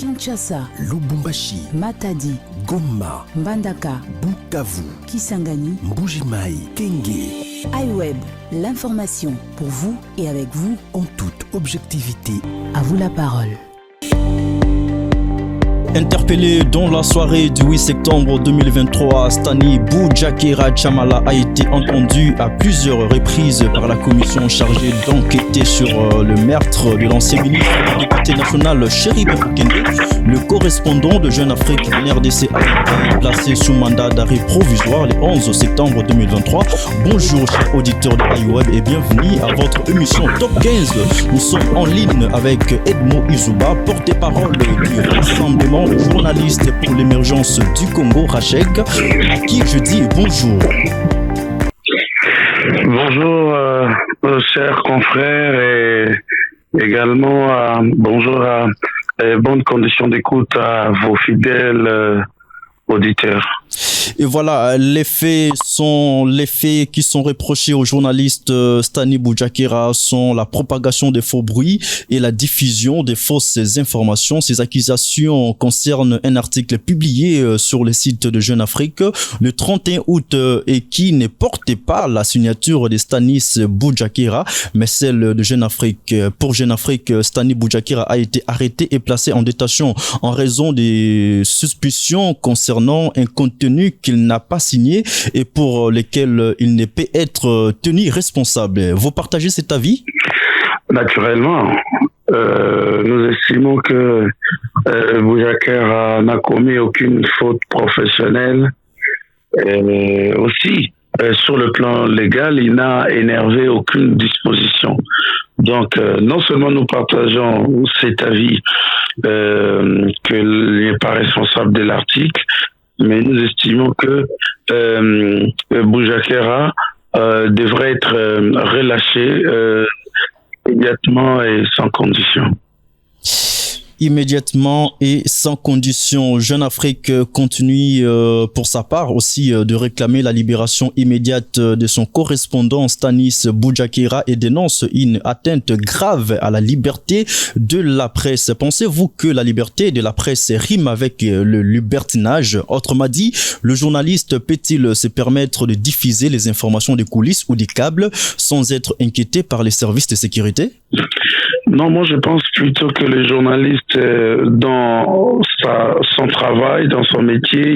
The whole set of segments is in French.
Kinshasa, Lubumbashi, Matadi, Goma, Mbandaka, Bukavu, Kisangani, Mbujimai, Kenge. iWeb, l'information pour vous et avec vous En toute objectivité. À vous la parole. Interpellé dans la soirée du 8 septembre 2023, Stani Boujakera Chamala a été entendu à plusieurs reprises par la commission chargée d'enquêter sur le meurtre de l'ancien ministre et député national Chérif Kende. Le correspondant de Jeune Afrique NRDC a été placé sous mandat d'arrêt provisoire le 11 septembre 2023. Bonjour chers auditeurs de iWeb et bienvenue à votre émission Top 15. Nous sommes en ligne avec Edmo Izuba, porte-parole du Rassemblement de journalistes pour l'émergence du Congo, Rachek, à qui je dis bonjour. Bonjour, chers confrères, et également bonjour à bonnes conditions d'écoute à vos fidèles auditeurs. Et voilà, les faits qui sont reprochés au journaliste Stani Boujakera sont la propagation des faux bruits et la diffusion des fausses informations. Ces accusations concernent un article publié sur le site de Jeune Afrique le 31 août et qui ne portait pas la signature de Stanis Boujakera, mais celle de Jeune Afrique. Pour Jeune Afrique, Stani Boujakera a été arrêté et placé en détention en raison des suspicions concernant un contenu qu'il n'a pas signé et pour lesquels il ne peut être tenu responsable. Vous partagez cet avis? Naturellement. Nous estimons que Boujakera n'a commis aucune faute professionnelle. Aussi, sur le plan légal, il n'a énervé aucune disposition. Donc, non seulement nous partageons cet avis qu'il n'est pas responsable de l'article, mais nous estimons que Boujakera devrait être relâché immédiatement et sans condition. Immédiatement et sans condition. Jeune Afrique continue pour sa part aussi de réclamer la libération immédiate de son correspondant Stanis Boujakera et dénonce une atteinte grave à la liberté de la presse. Pensez-vous que la liberté de la presse rime avec le libertinage? Autrement dit, le journaliste peut-il se permettre de diffuser les informations des coulisses ou des câbles sans être inquiété par les services de sécurité? Non, moi je pense plutôt que le journaliste, dans son travail, dans son métier,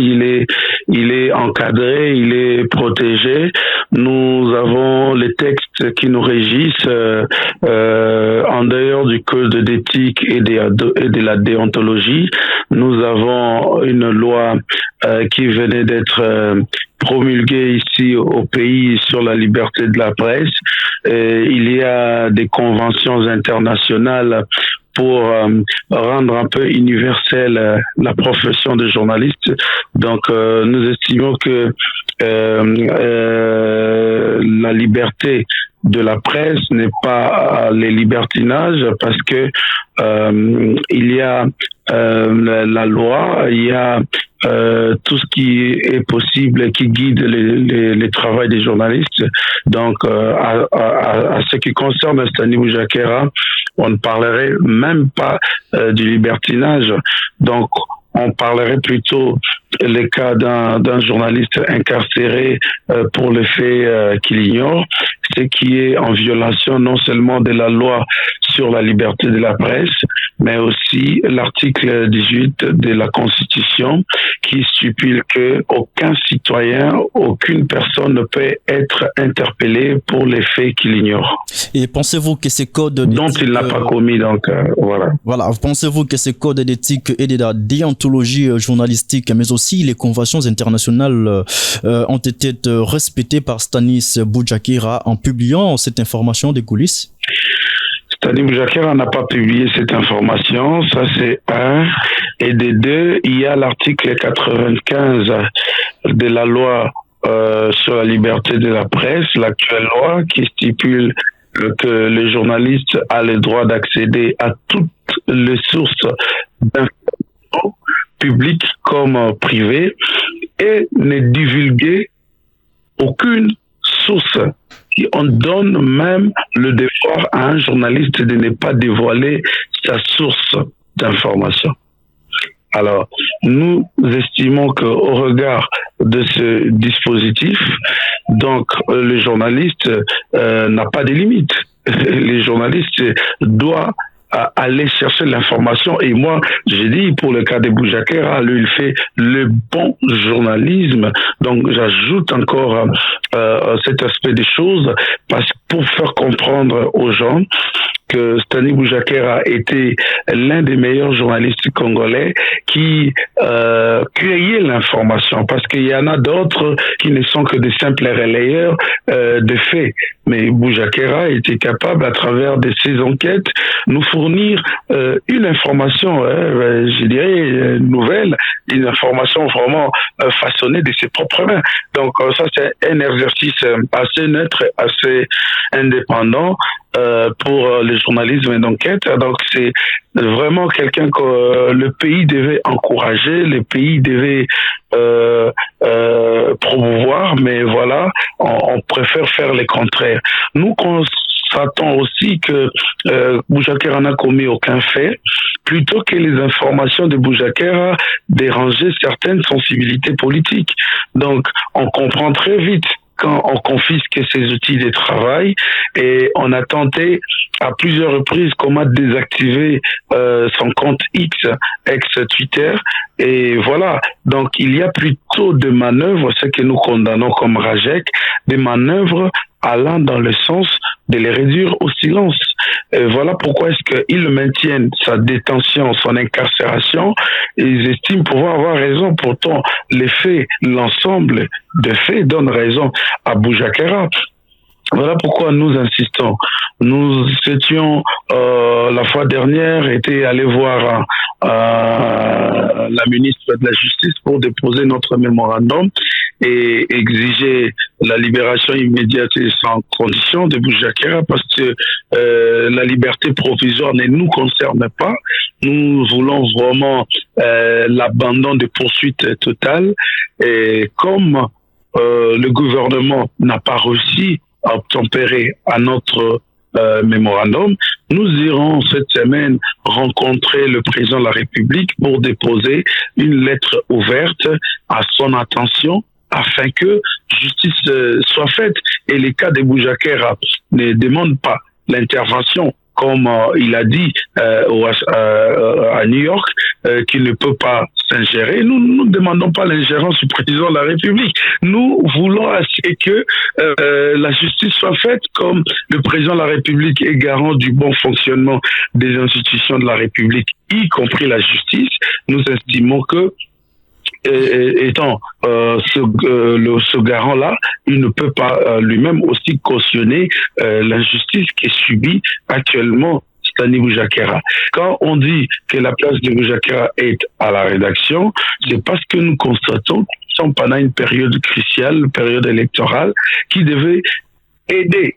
il est encadré, il est protégé. Nous avons les textes qui nous régissent en dehors du code d'éthique et de la déontologie. Nous avons une loi qui venait d'être promulguée ici au pays sur la liberté de la presse. Il y a des conventions internationales pour rendre un peu universelle la profession de journaliste. Donc, nous estimons que la liberté de la presse n'est pas les libertinages parce que il y a la loi, il y a tout ce qui est possible qui guide les travail des journalistes. Donc, à ce qui concerne Stani Boujakera, on ne parlerait même pas du libertinage. Donc, on parlerait plutôt les cas d'un journaliste incarcéré pour le fait qu'il ignore, ce qui est en violation non seulement de la loi sur la liberté de la presse, mais aussi l'article 18 de la Constitution qui stipule que aucun citoyen, aucune personne ne peut être interpellé pour les faits qu'il ignore. Et pensez-vous que ces codes dont il n'a pas commis, donc voilà. Voilà, pensez-vous que ces codes d'éthique et de la déontologie journalistique, mais aussi les conventions internationales ont été respectées par Stanis Boujakera en publiant cette information des coulisses? Stani Boujakera n'a pas publié cette information, ça c'est un. Et de deux, il y a l'article 95 de la loi sur la liberté de la presse, l'actuelle loi qui stipule que le journaliste a le droit d'accéder à toutes les sources d'informations publiques comme privées et ne divulguer aucune source. On donne même le devoir à un journaliste de ne pas dévoiler sa source d'information. Alors, nous estimons qu'au regard de ce dispositif, donc le journaliste n'a pas de limites. Les journalistes doivent aller chercher l'information. Et moi, j'ai dit, pour le cas de Boujakera, lui, il fait le bon journalisme. Donc, j'ajoute encore cet aspect des choses pour faire comprendre aux gens que Stani Boujakera était l'un des meilleurs journalistes congolais qui créait l'information, parce qu'il y en a d'autres qui ne sont que des simples relayeurs de faits. Mais Boujakera était capable, à travers de ses enquêtes, nous fournir une information, je dirais, nouvelle, une information vraiment façonnée de ses propres mains. Donc ça, c'est un exercice assez neutre, assez indépendant pour le journalisme d'enquête. Donc c'est vraiment quelqu'un que le pays devait encourager, le pays devait promouvoir, mais voilà, on préfère faire le contraire. Nous constatons aussi que Boujakera n'a commis aucun fait, plutôt que les informations de Boujakera dérangeaient certaines sensibilités politiques. Donc on comprend très vite quand on confisque ses outils de travail, et on a tenté à plusieurs reprises comment désactiver son compte X, ex-Twitter, et voilà. Donc il y a plutôt des manœuvres, ce que nous condamnons comme Rajek, des manœuvres allant dans le sens de les réduire au silence. Et voilà pourquoi est-ce qu'ils maintiennent sa détention, son incarcération. Ils estiment pouvoir avoir raison. Pourtant, les faits, l'ensemble des faits donne raison à Boujakera. Voilà pourquoi nous insistons. Nous étions la fois dernière été allés voir la ministre de la Justice pour déposer notre mémorandum et exiger la libération immédiate et sans condition de Boujakera, parce que la liberté provisoire ne nous concerne pas. Nous voulons vraiment l'abandon de poursuites totales, et comme le gouvernement n'a pas réussi à obtempérer à notre mémorandum, nous irons cette semaine rencontrer le président de la République pour déposer une lettre ouverte à son attention afin que justice soit faite. Et les cas de Boujakera ne demandent pas l'intervention, comme il a dit à New York, qu'il ne peut pas s'ingérer. Nous ne demandons pas l'ingérence du président de la République. Nous voulons que la justice soit faite, comme le président de la République est garant du bon fonctionnement des institutions de la République, y compris la justice. Nous estimons que étant ce garant-là, il ne peut pas lui-même aussi cautionner l'injustice qui est subie actuellement Stani Boujakera. Quand on dit que la place de Boujakera est à la rédaction, c'est parce que nous constatons qu'ils sont pendant une période cruciale, une période électorale, qui devait aider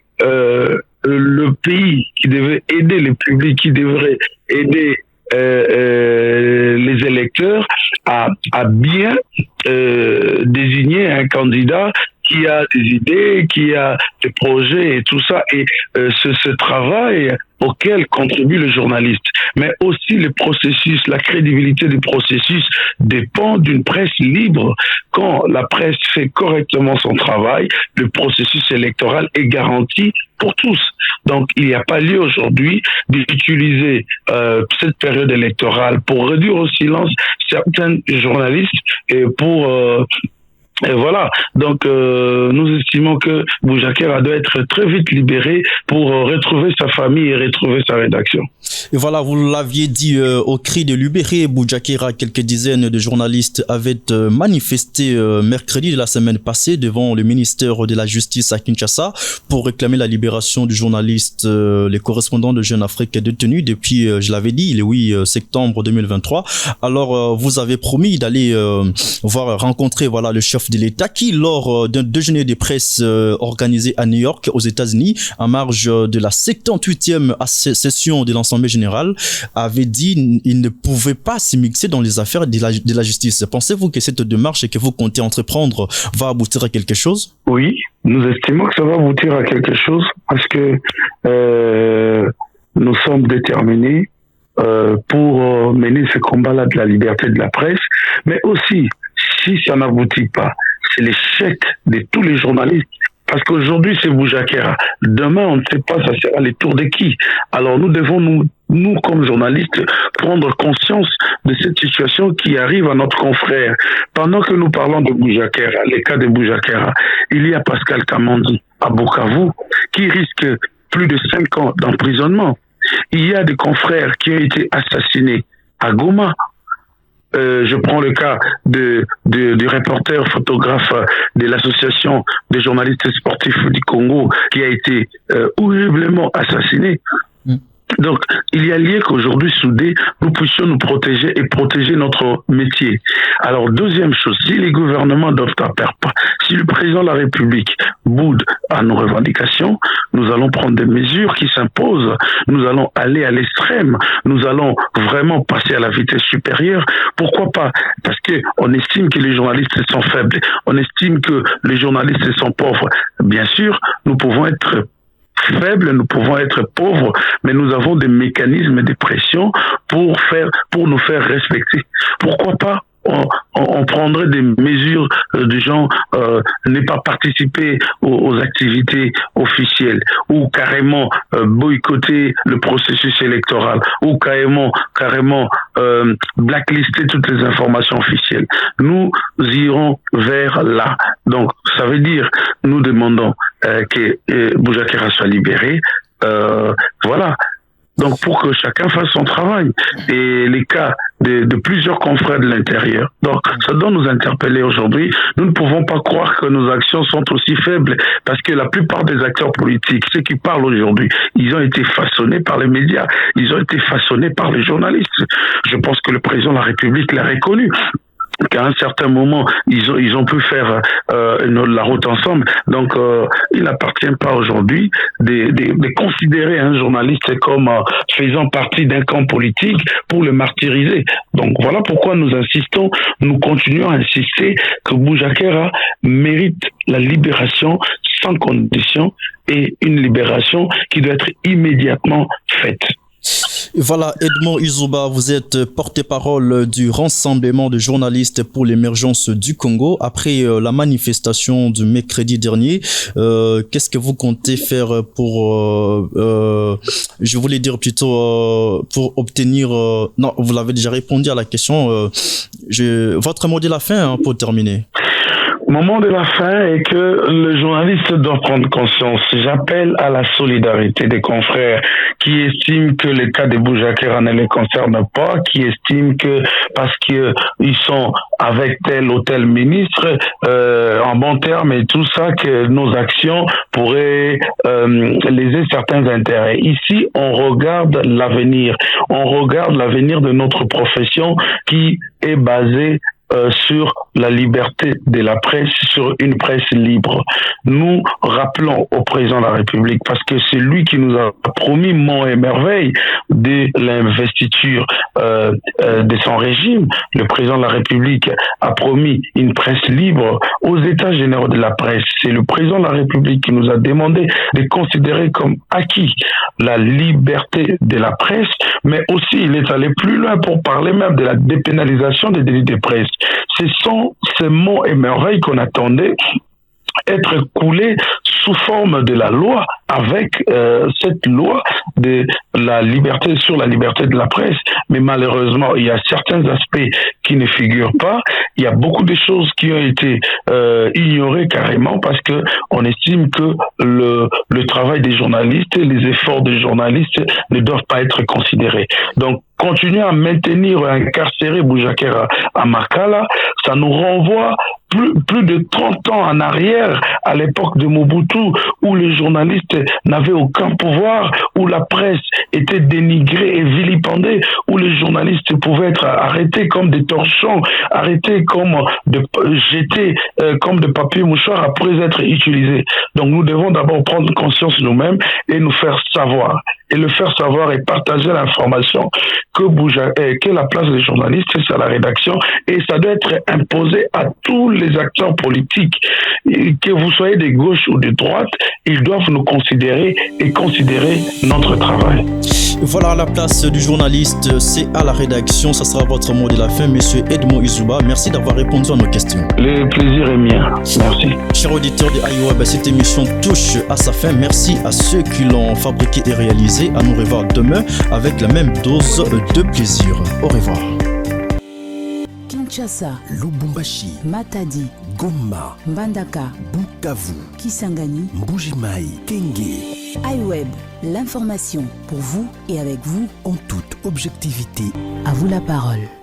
le pays, qui devait aider le public, qui devrait aider les électeurs à bien désigner un candidat qui a des idées, qui a des projets et tout ça. Et ce travail auquel contribue le journaliste, mais aussi le processus, la crédibilité du processus dépend d'une presse libre. Quand la presse fait correctement son travail, le processus électoral est garanti pour tous. Donc, il n'y a pas lieu aujourd'hui d'utiliser cette période électorale pour réduire au silence certains journalistes et pour... Et voilà, donc nous estimons que Boujakera doit être très vite libéré pour retrouver sa famille et retrouver sa rédaction. Et voilà, vous l'aviez dit au cri de libérer Boujakera, quelques dizaines de journalistes avaient manifesté mercredi de la semaine passée devant le ministère de la Justice à Kinshasa pour réclamer la libération du journaliste, les correspondants de Jeune Afrique détenus depuis, je l'avais dit, le 8 septembre 2023. Alors, vous avez promis d'aller rencontrer voilà le chef de l'État qui, lors d'un déjeuner de presse organisé à New York, aux États-Unis, en marge de la 78e session de l'Assemblée générale, avait dit qu'il ne pouvait pas s'immiscer dans les affaires de la justice. Pensez-vous que cette démarche que vous comptez entreprendre va aboutir à quelque chose? Oui, nous estimons que ça va aboutir à quelque chose parce que nous sommes déterminés pour mener ce combat-là de la liberté de la presse, mais aussi, si ça n'aboutit pas, c'est l'échec de tous les journalistes. Parce qu'aujourd'hui, c'est Boujakera. Demain, on ne sait pas, ça sera les tours de qui. Alors, nous devons, nous, comme journalistes, prendre conscience de cette situation qui arrive à notre confrère. Pendant que nous parlons de Boujakera, les cas de Boujakera, il y a Pascal Kamandi à Bukavu qui risque plus de 5 ans d'emprisonnement. Il y a des confrères qui ont été assassinés à Goma. Je prends le cas du reporter photographe de l'association des journalistes sportifs du Congo qui a été horriblement assassiné. Donc, il y a lieu qu'aujourd'hui, soudés, nous puissions nous protéger et protéger notre métier. Alors, deuxième chose, si les gouvernements doivent faire pas, si le président de la République boude à nos revendications, nous allons prendre des mesures qui s'imposent. Nous allons aller à l'extrême. Nous allons vraiment passer à la vitesse supérieure. Pourquoi pas? Parce que on estime que les journalistes sont faibles. On estime que les journalistes sont pauvres. Bien sûr, nous pouvons être faibles, nous pouvons être pauvres, mais nous avons des mécanismes de pression pour nous faire respecter. Pourquoi pas on prendrait des mesures du genre ne pas participer aux activités officielles ou carrément boycotter le processus électoral ou carrément blacklister toutes les informations officielles. Nous irons vers là. Donc, ça veut dire, nous demandons que Boujakera soit libéré. Voilà. Donc, pour que chacun fasse son travail. Et les cas de plusieurs confrères de l'intérieur. Donc, ça doit nous interpeller aujourd'hui. Nous ne pouvons pas croire que nos actions sont aussi faibles parce que la plupart des acteurs politiques, ceux qui parlent aujourd'hui, ils ont été façonnés par les médias. Ils ont été façonnés par les journalistes. Je pense que le président de la République l'a reconnu. Qu'à un certain moment, ils ont pu faire la route ensemble. Donc, il n'appartient pas aujourd'hui de considérer un journaliste comme faisant partie d'un camp politique pour le martyriser. Donc, voilà pourquoi nous insistons, nous continuons à insister que Boujakera mérite la libération sans condition et une libération qui doit être immédiatement faite. Voilà, Edmond Izuba, vous êtes porte-parole du Rassemblement de journalistes pour l'émergence du Congo. Après la manifestation du mercredi dernier, qu'est-ce que vous comptez faire pour, je voulais dire plutôt, pour obtenir... non, vous l'avez déjà répondu à la question. Votre mot de la fin, hein, pour terminer. Mon mot de la fin est que le journaliste doit prendre conscience. J'appelle à la solidarité des confrères qui estiment que le cas de Boujakera ne les concerne pas, qui estiment que parce qu'ils sont avec tel ou tel ministre, en bon terme et tout ça, que nos actions pourraient léser certains intérêts. Ici, on regarde l'avenir. On regarde l'avenir de notre profession qui est basée sur la liberté de la presse, sur une presse libre. Nous rappelons au président de la République, parce que c'est lui qui nous a promis monts et merveilles de l'investiture de son régime. Le président de la République a promis une presse libre aux États généraux de la presse. C'est le président de la République qui nous a demandé de considérer comme acquis la liberté de la presse, mais aussi il est allé plus loin pour parler même de la dépénalisation des délits de presse. Ce sont ces mots et merveilles qu'on attendait être coulés sous forme de la loi, avec cette loi de la liberté sur la liberté de la presse. Mais malheureusement, il y a certains aspects qui ne figurent pas. Il y a beaucoup de choses qui ont été ignorées carrément parce que on estime que le travail des journalistes et les efforts des journalistes ne doivent pas être considérés. Donc, continuer à maintenir incarcéré Boujakera à Makala, ça nous renvoie plus de 30 ans en arrière, à l'époque de Mobutu, où les journalistes n'avaient aucun pouvoir, où la presse était dénigrée et vilipendée, où les journalistes pouvaient être arrêtés comme des torchons, arrêtés comme jetés comme de papier mouchoir après être utilisés. Donc nous devons d'abord prendre conscience nous-mêmes et nous faire savoir et le faire savoir et partager l'information que la place des journalistes, c'est à la rédaction, et ça doit être imposé à tous les acteurs politiques, que vous soyez de gauche ou de droite, ils doivent nous considérer et considérer notre travail. Voilà, la place du journaliste, c'est à la rédaction. Ça sera votre mot de la fin, monsieur Edmond Izuba. Merci d'avoir répondu à nos questions. Le plaisir est mien. Merci. Chers auditeurs de iWeb, cette émission touche à sa fin. Merci à ceux qui l'ont fabriquée et réalisée. À nous revoir demain avec la même dose de plaisir. Au revoir. Kinshasa, Lubumbashi, Matadi, Goma, Mbandaka, Bukavu, Kisangani, Mbuji-Mayi, Kenge. iWeb, l'information pour vous et avec vous En toute objectivité. À vous la parole.